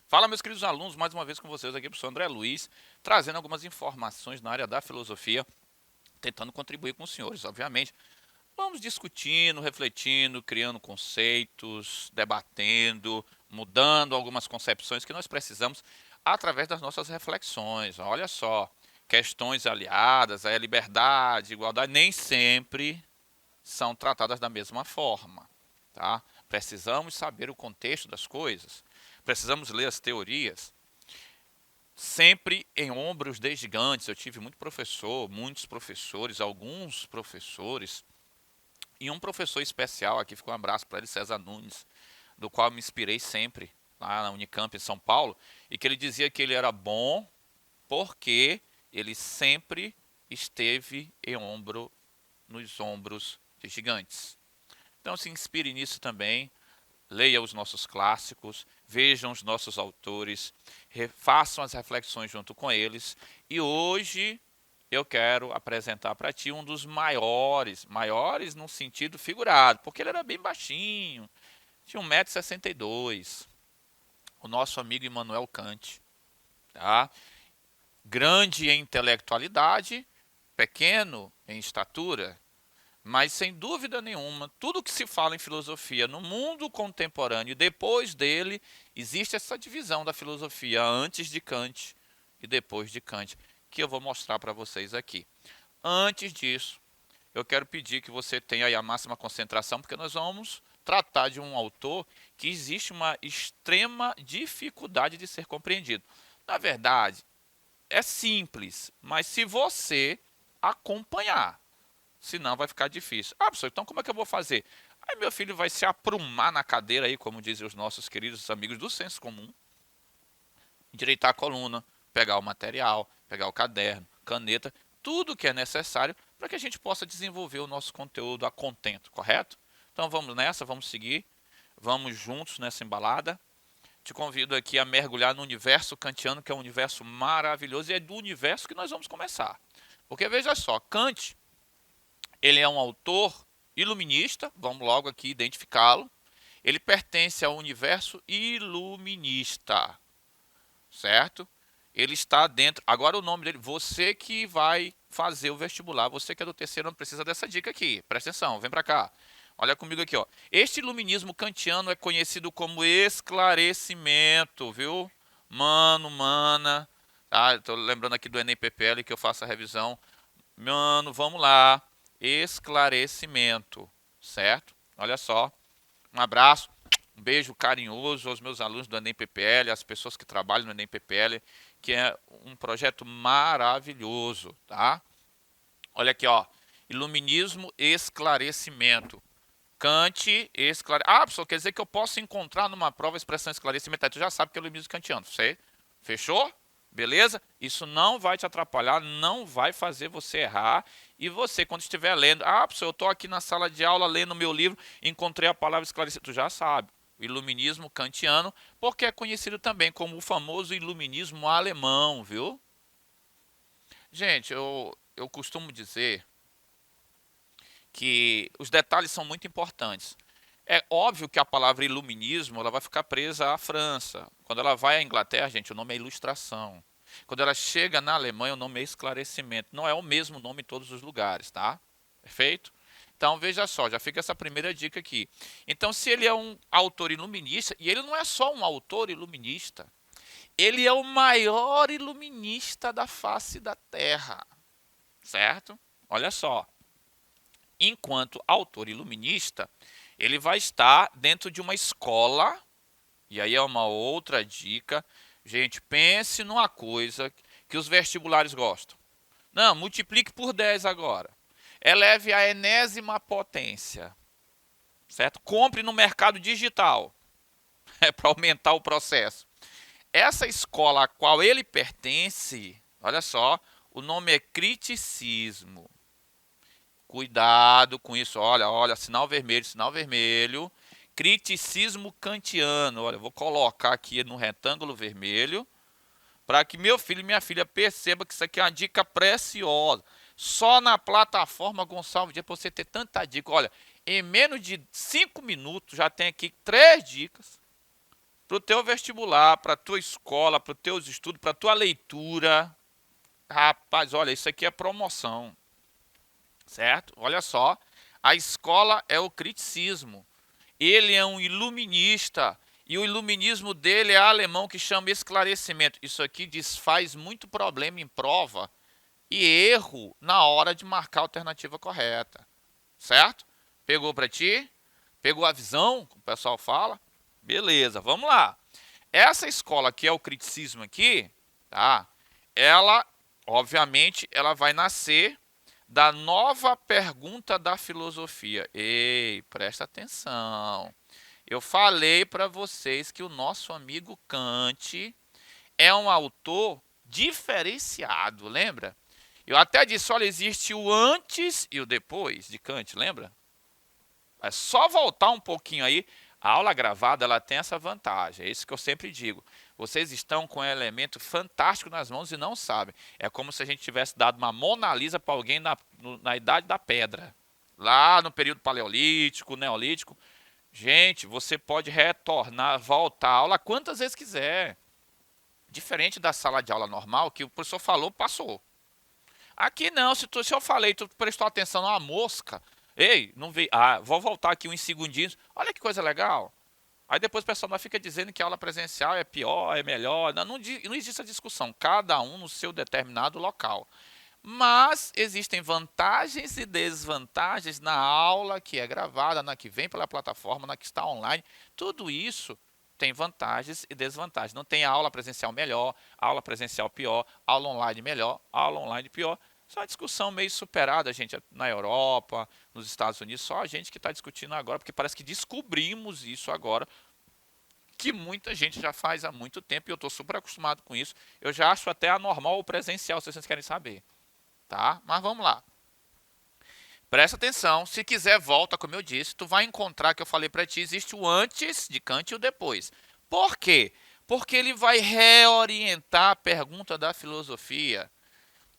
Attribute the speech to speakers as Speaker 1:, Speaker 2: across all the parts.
Speaker 1: Fala, meus queridos alunos, mais uma vez com vocês aqui, professor André Luiz, trazendo algumas informações na área da filosofia, tentando contribuir com os senhores, obviamente. Vamos discutindo, refletindo, criando conceitos, debatendo, mudando algumas concepções que nós precisamos através das nossas reflexões. Olha só, questões aliadas à liberdade, igualdade, nem sempre são tratadas da mesma forma, tá? Precisamos saber o contexto das coisas, precisamos ler as teorias, sempre em ombros de gigantes. Eu tive muitos professores, alguns professores, e um professor especial, aqui fica um abraço para ele, César Nunes, do qual me inspirei sempre, lá na Unicamp em São Paulo, e que ele dizia que ele era bom porque ele sempre esteve nos ombros de gigantes. Então se inspire nisso também, leia os nossos clássicos, vejam os nossos autores, façam as reflexões junto com eles. E hoje eu quero apresentar para ti um dos maiores no sentido figurado, porque ele era bem baixinho, tinha 1,62 m, o nosso amigo Immanuel Kant, tá? Grande em intelectualidade, pequeno em estatura, mas sem dúvida nenhuma, tudo que se fala em filosofia no mundo contemporâneo, depois dele, existe essa divisão da filosofia antes de Kant e depois de Kant, que eu vou mostrar para vocês aqui. Antes disso, eu quero pedir que você tenha aí a máxima concentração, porque nós vamos tratar de um autor que existe uma extrema dificuldade de ser compreendido. Na verdade, é simples, mas se você acompanhar, senão vai ficar difícil. Ah, professor, então como é que eu vou fazer? Aí meu filho vai se aprumar na cadeira aí, como dizem os nossos queridos amigos do senso comum, endireitar a coluna, pegar o material, pegar o caderno, caneta, tudo que é necessário para que a gente possa desenvolver o nosso conteúdo a contento, correto? Então vamos nessa, vamos seguir, vamos juntos nessa embalada. Te convido aqui a mergulhar no universo kantiano, que é um universo maravilhoso, e é do universo que nós vamos começar. Porque veja só, Kant, ele é um autor iluminista, vamos logo aqui identificá-lo. Ele pertence ao universo iluminista, certo? Ele está dentro. Agora o nome dele, você que vai fazer o vestibular, você que é do terceiro, não precisa dessa dica aqui. Presta atenção, vem para cá. Olha comigo aqui, ó. Este iluminismo kantiano é conhecido como esclarecimento, viu? Mano, mana. Tá? Estou lembrando aqui do ENEM-PPL que eu faço a revisão. Mano, vamos lá. Esclarecimento, certo? Olha só. Um abraço, um beijo carinhoso aos meus alunos do ENEM-PPL, às pessoas que trabalham no ENEM-PPL, que é um projeto maravilhoso, tá? Olha aqui, ó. Iluminismo, esclarecimento. Kant, esclarecimento. Ah, professor, quer dizer que eu posso encontrar numa prova a expressão esclarecimento? Aí tu já sabe que é o iluminismo kantiano. Você fechou? Beleza? Isso não vai te atrapalhar, não vai fazer você errar. E você, quando estiver lendo, ah, professor, eu estou aqui na sala de aula lendo meu livro, encontrei a palavra esclarecimento. Tu já sabe. O iluminismo kantiano, porque é conhecido também como o famoso iluminismo alemão, viu? Gente, eu costumo dizer que os detalhes são muito importantes. É óbvio que a palavra iluminismo ela vai ficar presa à França. Quando ela vai à Inglaterra, gente, o nome é ilustração. Quando ela chega na Alemanha, o nome é esclarecimento. Não é o mesmo nome em todos os lugares, tá? Perfeito? Então veja só, já fica essa primeira dica aqui. Então, se ele é um autor iluminista, e ele não é só um autor iluminista, ele é o maior iluminista da face da Terra, certo? Olha só. Enquanto autor iluminista, ele vai estar dentro de uma escola, e aí é uma outra dica. Gente, pense numa coisa que os vestibulares gostam. Não, multiplique por 10 agora. Eleve a enésima potência, certo? Compre no mercado digital, é para aumentar o processo. Essa escola a qual ele pertence, olha só, o nome é criticismo. Cuidado com isso, olha, sinal vermelho, sinal vermelho. Criticismo kantiano, olha, eu vou colocar aqui no retângulo vermelho, para que meu filho e minha filha percebam que isso aqui é uma dica preciosa. Só na plataforma Gonçalves Dias para você ter tanta dica. Olha, em menos de 5 minutos já tem aqui 3 dicas para o teu vestibular, para a tua escola, para os teus estudos, para a tua leitura. Rapaz, olha, isso aqui é promoção, certo? Olha só, a escola é o criticismo. Ele é um iluminista e o iluminismo dele é alemão que chama esclarecimento. Isso aqui desfaz muito problema em prova e erro na hora de marcar a alternativa correta, certo? Pegou para ti? Pegou a visão, como o pessoal fala? Beleza, vamos lá. Essa escola que é o criticismo aqui, tá? Ela, obviamente, ela vai nascer da nova pergunta da filosofia. Ei, presta atenção. Eu falei para vocês que o nosso amigo Kant é um autor diferenciado, lembra? Eu até disse, olha, existe o antes e o depois de Kant, lembra? É só voltar um pouquinho aí. A aula gravada ela tem essa vantagem, é isso que eu sempre digo. Vocês estão com um elemento fantástico nas mãos e não sabem. É como se a gente tivesse dado uma Mona Lisa para alguém na idade da pedra. Lá no período paleolítico, neolítico. Gente, você pode retornar, voltar à aula quantas vezes quiser. Diferente da sala de aula normal, que o professor falou, passou. Aqui não, se eu falei, tu prestou atenção numa mosca. Ei, não veio. Ah, vou voltar aqui uns segundinhos. Olha que coisa legal. Aí depois o pessoal não fica dizendo que a aula presencial é pior, é melhor. Não existe essa discussão. Cada um no seu determinado local. Mas existem vantagens e desvantagens na aula que é gravada, na que vem pela plataforma, na que está online. Tudo isso tem vantagens e desvantagens. Não tem aula presencial melhor, aula presencial pior, aula online melhor, aula online pior. Isso é uma discussão meio superada, gente, na Europa, nos Estados Unidos. Só a gente que está discutindo agora, porque parece que descobrimos isso agora, que muita gente já faz há muito tempo e eu estou super acostumado com isso. Eu já acho até anormal o presencial, se vocês querem saber. Tá? Mas vamos lá. Presta atenção, se quiser volta, como eu disse, tu vai encontrar que eu falei para ti, existe o antes de Kant e o depois. Por quê? Porque ele vai reorientar a pergunta da filosofia.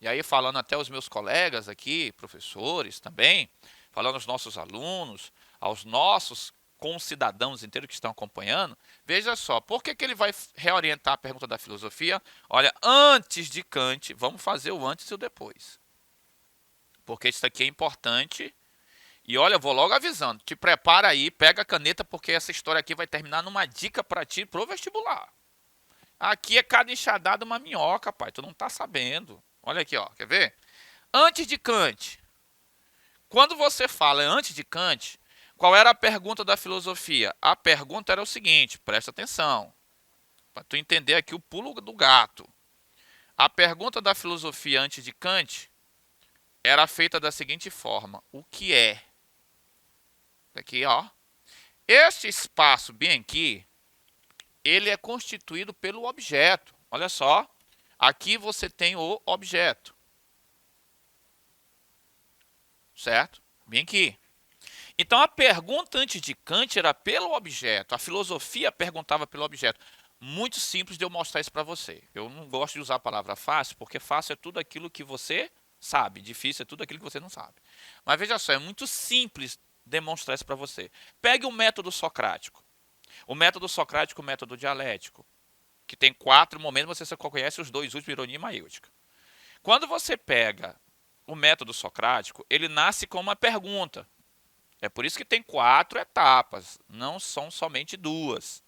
Speaker 1: E aí falando até os meus colegas aqui, professores também, falando aos nossos alunos, aos nossos concidadãos inteiros que estão acompanhando, veja só, por que ele vai reorientar a pergunta da filosofia? Olha, antes de Kant, vamos fazer o antes e o depois. Porque isso aqui é importante. E olha, eu vou logo avisando, te prepara aí, pega a caneta, porque essa história aqui vai terminar numa dica para ti pro vestibular. Aqui é cada enxadada uma minhoca, pai, tu não tá sabendo. Olha aqui, ó, quer ver? Antes de Kant. Quando você fala antes de Kant, qual era a pergunta da filosofia? A pergunta era o seguinte, presta atenção, para tu entender aqui o pulo do gato. A pergunta da filosofia antes de Kant era feita da seguinte forma: o que é? Aqui, ó. Este espaço bem aqui, ele é constituído pelo objeto. Olha só, aqui você tem o objeto. Certo? Bem aqui. Então a pergunta antes de Kant era pelo objeto. A filosofia perguntava pelo objeto. Muito simples de eu mostrar isso para você. Eu não gosto de usar a palavra fácil, porque fácil é tudo aquilo que você sabe. Difícil é tudo aquilo que você não sabe. Mas veja só, é muito simples demonstrar isso para você. Pegue o método socrático. O método socrático e o método dialético. Que tem 4 momentos, você só conhece os 2 últimos, ironia e maiústica. Quando você pega o método socrático, ele nasce com uma pergunta. É por isso que tem 4 etapas, não são somente 2.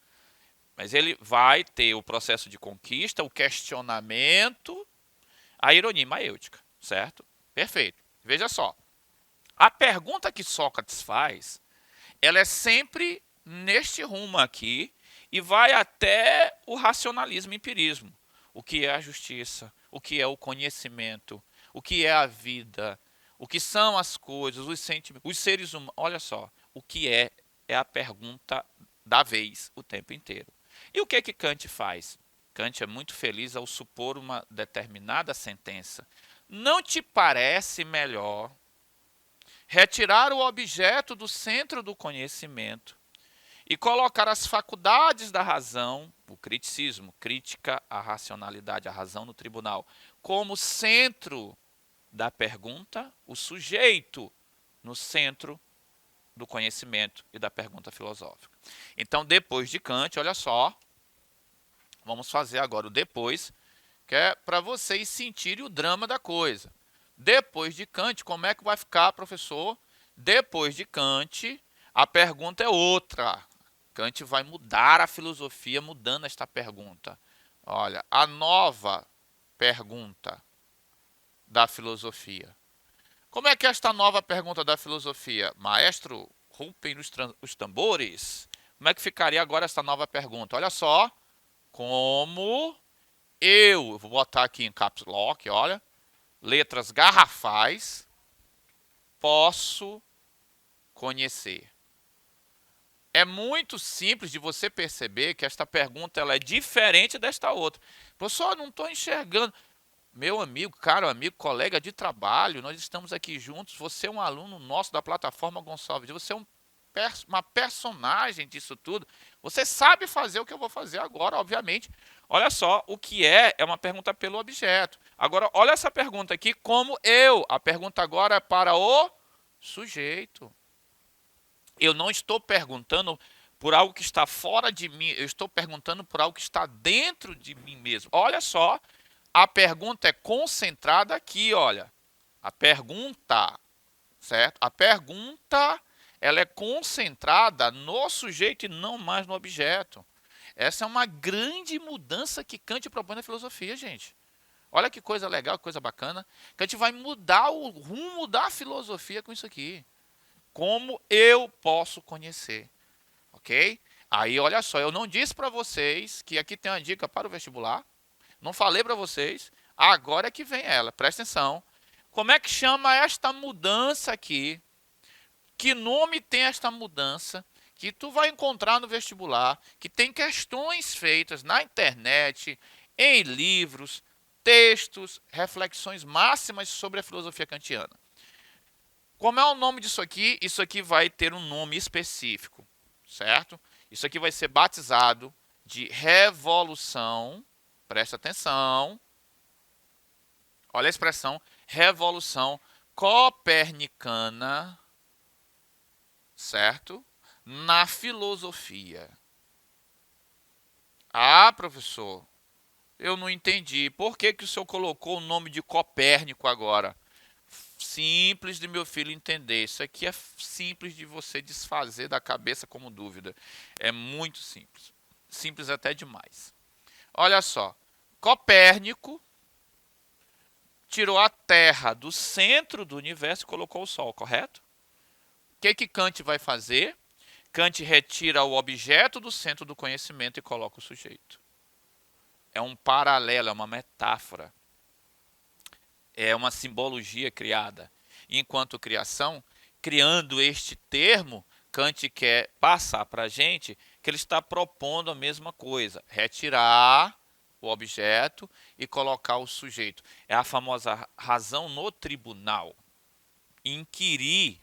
Speaker 1: Mas ele vai ter o processo de conquista, o questionamento, a ironia maiútica, certo? Perfeito. Veja só. A pergunta que Sócrates faz, ela é sempre neste rumo aqui e vai até o racionalismo e empirismo. O que é a justiça? O que é o conhecimento? O que é a vida? O que são as coisas, os sentimentos, os seres humanos? Olha só, o que é a pergunta da vez, o tempo inteiro. E o que é que Kant faz? Kant é muito feliz ao supor uma determinada sentença. Não te parece melhor retirar o objeto do centro do conhecimento e colocar as faculdades da razão, o criticismo, crítica à racionalidade, à razão no tribunal, como centro da pergunta, o sujeito no centro do conhecimento e da pergunta filosófica. Então, depois de Kant, olha só, vamos fazer agora o depois, que é para vocês sentirem o drama da coisa. Depois de Kant, como é que vai ficar, professor? Depois de Kant, a pergunta é outra. Kant vai mudar a filosofia mudando esta pergunta. Olha, a nova pergunta da filosofia. Como é que é esta nova pergunta da filosofia? Maestro, rupem os tambores. Como é que ficaria agora esta nova pergunta? Olha só, como eu vou botar aqui em caps lock, olha, letras garrafais, posso conhecer. É muito simples de você perceber que esta pergunta ela é diferente desta outra. Professor, não estou enxergando. Meu amigo, caro amigo, colega de trabalho, nós estamos aqui juntos. Você é um aluno nosso da plataforma Gonçalves. Você é uma personagem disso tudo. Você sabe fazer o que eu vou fazer agora, obviamente. Olha só, o que é uma pergunta pelo objeto. Agora, olha essa pergunta aqui, como eu. A pergunta agora é para o sujeito. Eu não estou perguntando por algo que está fora de mim, eu estou perguntando por algo que está dentro de mim mesmo. Olha só, a pergunta é concentrada aqui, olha. A pergunta, certo? A pergunta, ela é concentrada no sujeito e não mais no objeto. Essa é uma grande mudança que Kant propõe na filosofia, gente. Olha que coisa legal, que coisa bacana. Kant vai mudar o rumo da filosofia com isso aqui. Como eu posso conhecer, ok? Aí, olha só, eu não disse para vocês que aqui tem uma dica para o vestibular. Não falei para vocês. Agora é que vem ela, presta atenção. Como é que chama esta mudança aqui? Que nome tem esta mudança? Que tu vai encontrar no vestibular, que tem questões feitas na internet, em livros, textos, reflexões máximas sobre a filosofia kantiana. Como é o nome disso aqui? Isso aqui vai ter um nome específico, certo? Isso aqui vai ser batizado de revolução. Presta atenção. Olha a expressão revolução copernicana, certo? Na filosofia. Ah, professor, eu não entendi. Por que o senhor colocou o nome de Copérnico agora? Simples de meu filho entender. Isso aqui é simples de você desfazer da cabeça como dúvida. É muito simples. Simples até demais. Olha só. Copérnico tirou a Terra do centro do universo e colocou o Sol, correto? O que Kant vai fazer? Kant retira o objeto do centro do conhecimento e coloca o sujeito. É um paralelo, é uma metáfora. É uma simbologia criada. Enquanto criação, criando este termo, Kant quer passar para a gente que ele está propondo a mesma coisa, retirar o objeto e colocar o sujeito. É a famosa razão no tribunal. Inquirir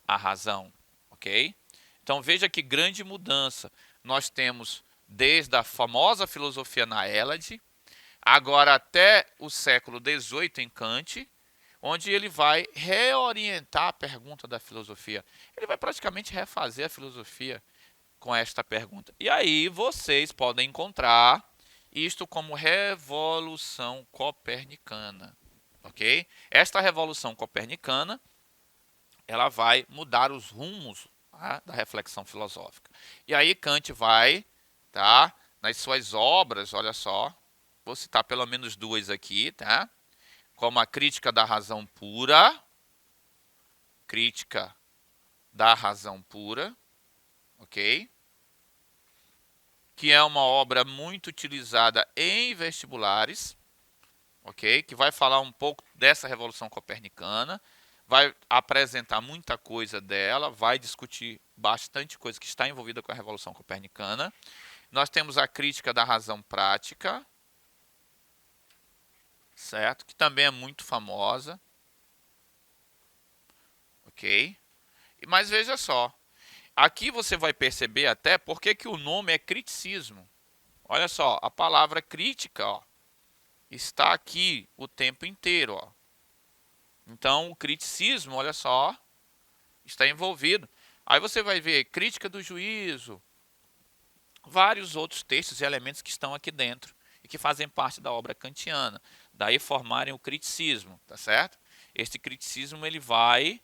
Speaker 1: a razão, ok? Então veja que grande mudança. Nós temos desde a famosa filosofia na Hélade, agora até o século XVIII em Kant, onde ele vai reorientar a pergunta da filosofia. Ele vai praticamente refazer a filosofia com esta pergunta. E aí vocês podem encontrar isto como revolução copernicana, ok? Esta revolução copernicana, ela vai mudar os rumos, tá, da reflexão filosófica. E aí Kant vai, tá, nas suas obras, olha só, vou citar pelo menos duas aqui, tá? Como a Crítica da Razão Pura, Crítica da Razão Pura, ok? Que é uma obra muito utilizada em vestibulares, ok? Que vai falar um pouco dessa Revolução Copernicana, vai apresentar muita coisa dela, vai discutir bastante coisa que está envolvida com a Revolução Copernicana. Nós temos a Crítica da Razão Prática, certo? Que também é muito famosa, ok? Mas veja só, aqui você vai perceber até por que o nome é criticismo. Olha só, a palavra crítica, ó, está aqui o tempo inteiro, ó. Então, o criticismo, olha só, está envolvido. Aí você vai ver crítica do juízo, vários outros textos e elementos que estão aqui dentro e que fazem parte da obra kantiana. Daí formarem o criticismo, tá certo? Este criticismo ele vai,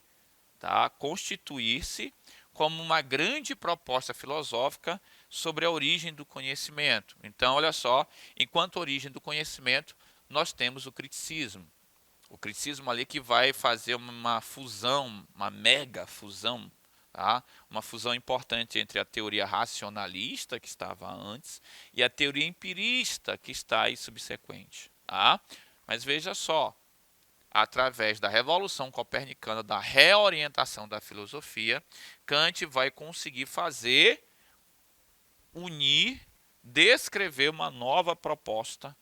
Speaker 1: tá, constituir-se como uma grande proposta filosófica sobre a origem do conhecimento. Então, olha só, enquanto origem do conhecimento, nós temos o criticismo. O criticismo ali que vai fazer uma fusão, uma mega fusão, tá? Uma fusão importante entre a teoria racionalista, que estava antes, e a teoria empirista, que está aí subsequente. Tá? Mas veja só, através da Revolução Copernicana, da reorientação da filosofia, Kant vai conseguir fazer, unir, descrever uma nova proposta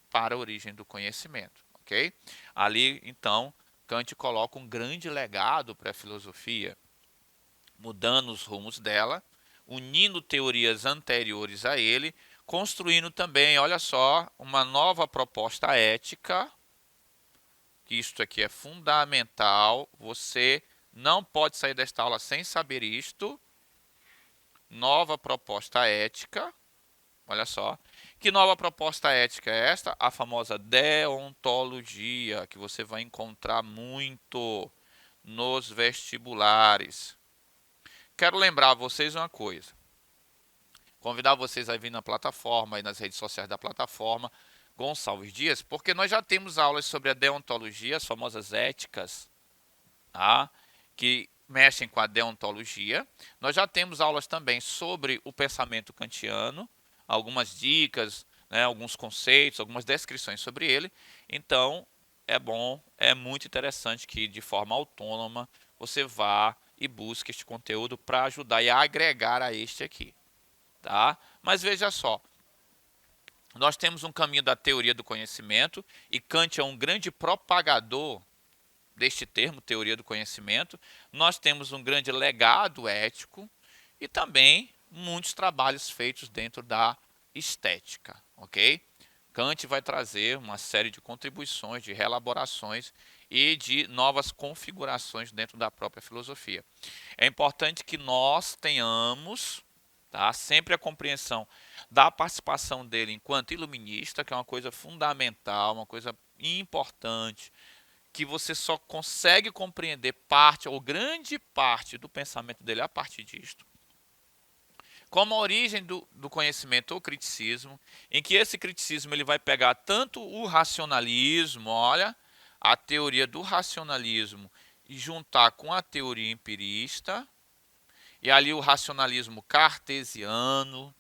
Speaker 1: para a origem do conhecimento. Ok? Ali, então, Kant coloca um grande legado para a filosofia, mudando os rumos dela, unindo teorias anteriores a ele, construindo também, olha só, uma nova proposta ética, que isto aqui é fundamental, você não pode sair desta aula sem saber isto, nova proposta ética, olha só. Que nova proposta ética é esta? A famosa deontologia, que você vai encontrar muito nos vestibulares. Quero lembrar a vocês uma coisa. Convidar vocês a vir na plataforma e nas redes sociais da plataforma Gonçalves Dias, porque nós já temos aulas sobre a deontologia, as famosas éticas, tá? Que mexem com a deontologia. Nós já temos aulas também sobre o pensamento kantiano, algumas dicas, né, alguns conceitos, algumas descrições sobre ele. Então, é bom, é muito interessante que de forma autônoma você vá e busque este conteúdo para ajudar e agregar a este aqui. Tá? Mas veja só, nós temos um caminho da teoria do conhecimento e Kant é um grande propagador deste termo, teoria do conhecimento. Nós temos um grande legado ético e também muitos trabalhos feitos dentro da estética, ok? Kant vai trazer uma série de contribuições, de reelaborações e de novas configurações dentro da própria filosofia. É importante que nós tenhamos, tá, sempre a compreensão da participação dele enquanto iluminista, que é uma coisa fundamental, uma coisa importante, que você só consegue compreender parte ou grande parte do pensamento dele a partir disto. Como a origem do conhecimento ou criticismo, em que esse criticismo ele vai pegar tanto o racionalismo, olha, a teoria do racionalismo, e juntar com a teoria empirista, e ali o racionalismo cartesiano,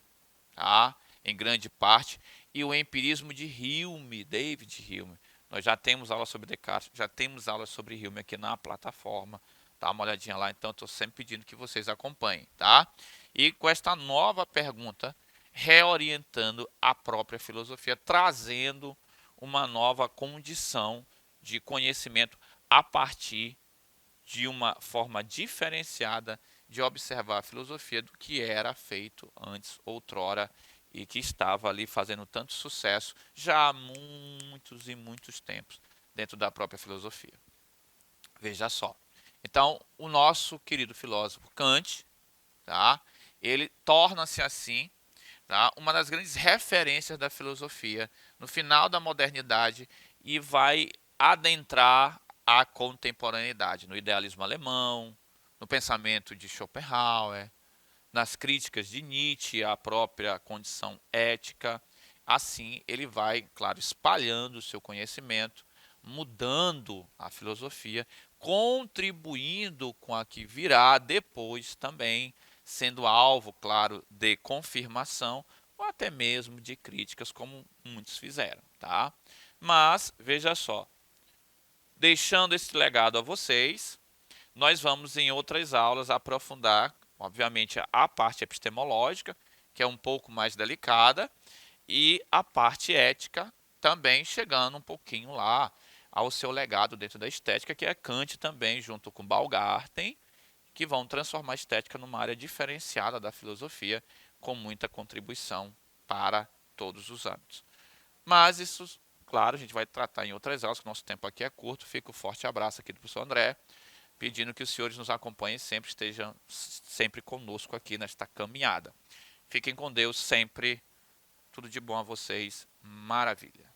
Speaker 1: tá, em grande parte, e o empirismo de Hume, David Hume. Nós já temos aula sobre Descartes, já temos aula sobre Hume aqui na plataforma. Dá uma olhadinha lá, então estou sempre pedindo que vocês acompanhem, tá? E com esta nova pergunta, reorientando a própria filosofia, trazendo uma nova condição de conhecimento a partir de uma forma diferenciada de observar a filosofia do que era feito antes, outrora, e que estava ali fazendo tanto sucesso já há muitos e muitos tempos dentro da própria filosofia. Veja só. Então, o nosso querido filósofo Kant, tá? Ele torna-se assim, tá, uma das grandes referências da filosofia no final da modernidade e vai adentrar a contemporaneidade no idealismo alemão, no pensamento de Schopenhauer, nas críticas de Nietzsche à própria condição ética. Assim, ele vai, claro, espalhando o seu conhecimento, mudando a filosofia, contribuindo com a que virá depois também, sendo alvo, claro, de confirmação ou até mesmo de críticas, como muitos fizeram, tá? Mas, veja só, deixando esse legado a vocês, nós vamos em outras aulas aprofundar, obviamente, a parte epistemológica, que é um pouco mais delicada, e a parte ética, também chegando um pouquinho lá ao seu legado dentro da estética, que é Kant também, junto com Baumgarten, que vão transformar a estética numa área diferenciada da filosofia, com muita contribuição para todos os âmbitos. Mas isso, claro, a gente vai tratar em outras aulas, que o nosso tempo aqui é curto. Fica um forte abraço aqui do professor André, pedindo que os senhores nos acompanhem sempre, estejam sempre conosco aqui nesta caminhada. Fiquem com Deus sempre. Tudo de bom a vocês. Maravilha.